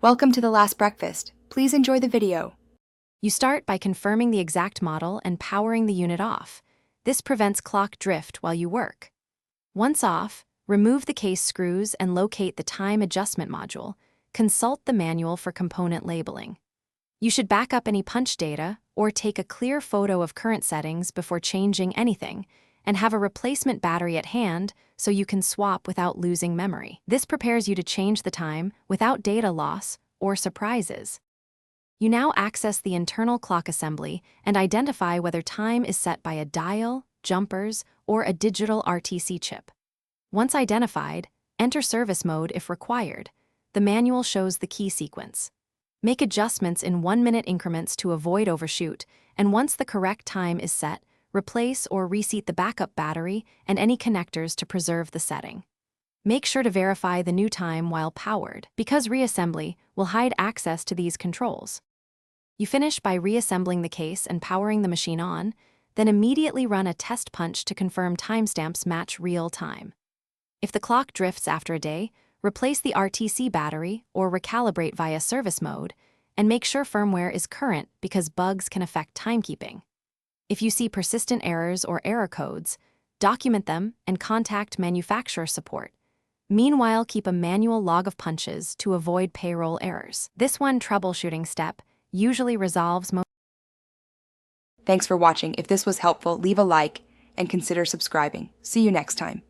Welcome to the last breakfast. Please enjoy the video. You start by confirming the exact model and powering the unit off. This prevents clock drift while you work. Once off, remove the case screws and locate the time adjustment module. Consult the manual for component labeling. You should back up any punch data or take a clear photo of current settings before changing anything, and have a replacement battery at hand so you can swap without losing memory. This prepares you to change the time without data loss or surprises. You now access the internal clock assembly and identify whether time is set by a dial, jumpers, or a digital RTC chip. Once identified, enter service mode if required. The manual shows the key sequence. Make adjustments in 1-minute increments to avoid overshoot, and once the correct time is set, replace or reseat the backup battery and any connectors to preserve the setting. Make sure to verify the new time while powered, because reassembly will hide access to these controls. You finish by reassembling the case and powering the machine on, then immediately run a test punch to confirm timestamps match real time. If the clock drifts after a day, replace the RTC battery or recalibrate via service mode, and make sure firmware is current because bugs can affect timekeeping. If you see persistent errors or error codes, document them and contact manufacturer support. Meanwhile, keep a manual log of punches to avoid payroll errors. This one troubleshooting step usually resolves most. Thanks for watching. If this was helpful, leave a like and consider subscribing. See you next time.